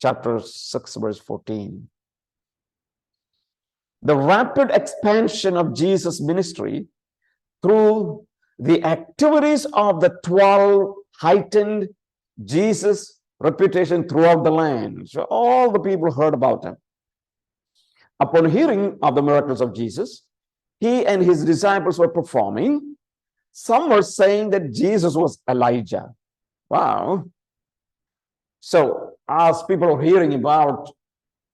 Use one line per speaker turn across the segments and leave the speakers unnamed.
chapter 6, verse 14. The rapid expansion of Jesus' ministry through the activities of the 12 heightened Jesus' reputation throughout the land. So all the people heard about him. Upon hearing of the miracles of Jesus, he and his disciples were performing. Some were saying that Jesus was Elijah. Wow. So as people are hearing about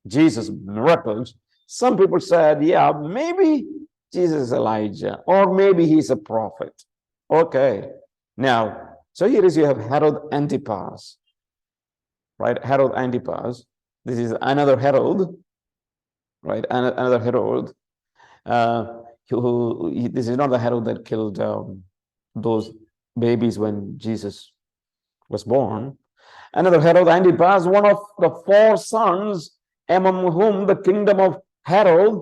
Jesus' miracles, some people said, yeah, maybe Jesus is Elijah, or maybe he's a prophet. Okay. Now, so here is you have Herod Antipas, right? Herod Antipas. This is another Herod, right? Another Herod. This is not the Herod that killed those babies when Jesus was born. Another Herod Antipas, one of the 4 sons among whom the kingdom of Herod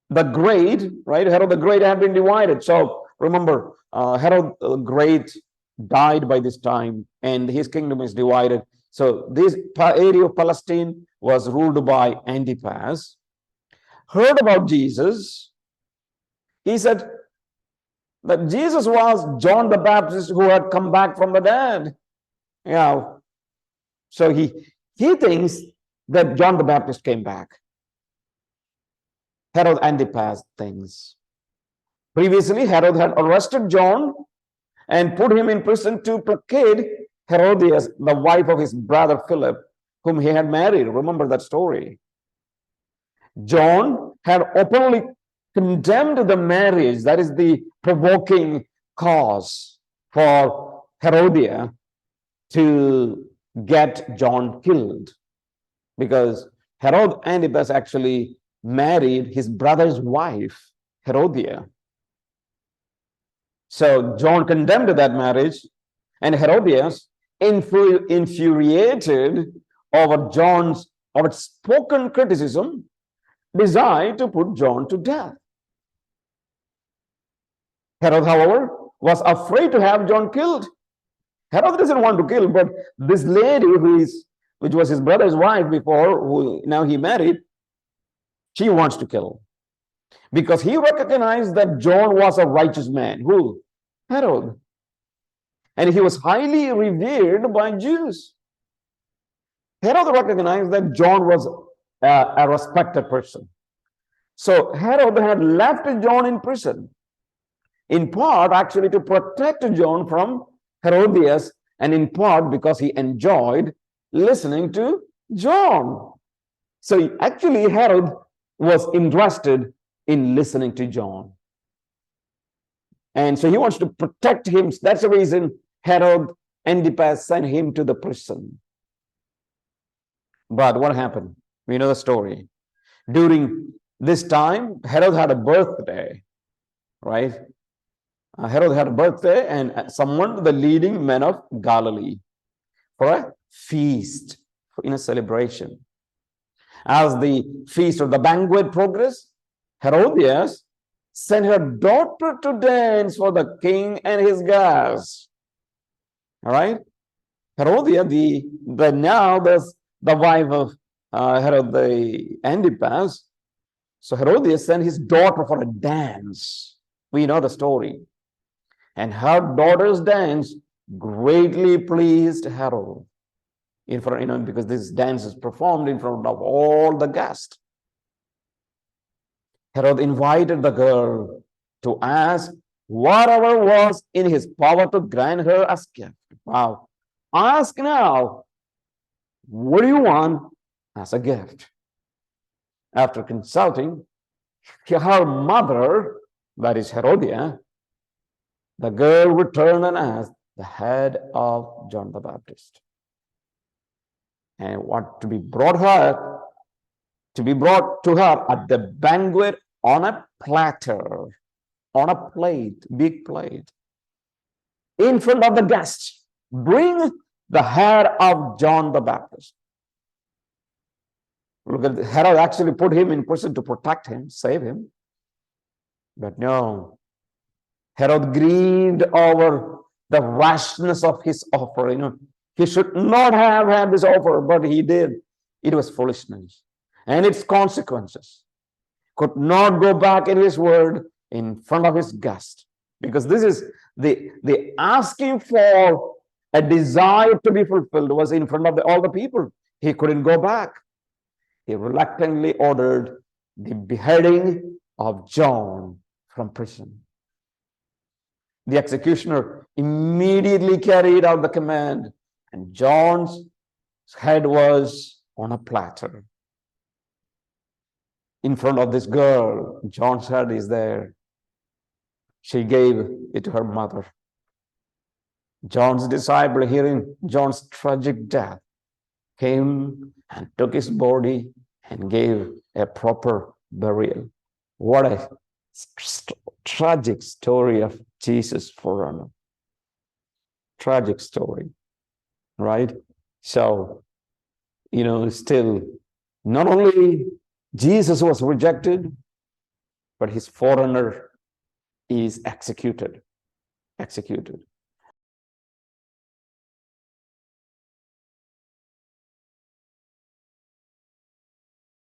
the Great, right? Herod the Great had been divided. So remember, Herod the Great died by this time and his kingdom is divided. So this area of Palestine was ruled by Antipas. Heard about Jesus. He said that Jesus was John the Baptist who had come back from the dead. Yeah. So he thinks that John the Baptist came back. Herod Antipas thinks. Previously, Herod had arrested John and put him in prison to placate Herodias, the wife of his brother Philip, whom he had married. Remember that story. John had openly condemned the marriage. That is the provoking cause for Herodias to get John killed, because Herod Antipas actually married his brother's wife, Herodias. So John condemned that marriage, and Herodias, infuriated over John's outspoken criticism, decided to put John to death. Herod, however, was afraid to have John killed. Herod doesn't want to kill, but this lady which was his brother's wife before, who now he married, she wants to kill. Because he recognized that John was a righteous man. Who? Herod. And he was highly revered by Jews. Herod recognized that John was a respected person. So Herod had left John in prison, in part actually to protect John from Herodias, and in part because he enjoyed listening to John. So actually Herod was interested in listening to John. And so he wants to protect him. That's the reason Herod Antipas sent him to the prison. But what happened? We know the story. During this time, Herod had a birthday, right? Herod had a birthday and summoned the leading men of Galilee for a feast, in a celebration. As the feast or the banquet progressed, Herodias sent her daughter to dance for the king and his guests. All right? Herodias, the wife of Herod the Antipas. So Herodias sent his daughter for a dance. We know the story. And her daughter's dance greatly pleased Herod. Because this dance is performed in front of all the guests. Herod invited the girl to ask whatever was in his power to grant her as gift. Wow. Ask now, what do you want as a gift? After consulting her mother, that is Herodias, the girl returned and asked the head of John the Baptist. And what to be brought to her at the banquet on a platter, on a plate, big plate, in front of the guests. Bring the head of John the Baptist. Look at Herod actually put him in prison to protect him, save him. But no, Herod grieved over the rashness of his offer. He should not have had this offer, but he did. It was foolishness. And its consequences. Could not go back in his word in front of his guest. Because this is the asking for a desire to be fulfilled was in front of all the people. He couldn't go back. He reluctantly ordered the beheading of John from prison. The executioner immediately carried out the command, and John's head was on a platter. In front of this girl, John's head is there. She gave it to her mother. John's disciple, hearing John's tragic death, came and took his body and gave a proper burial. What a tragic story of Jesus' forerunner. Tragic story, right? So, still, not only Jesus was rejected, but his forerunner is executed.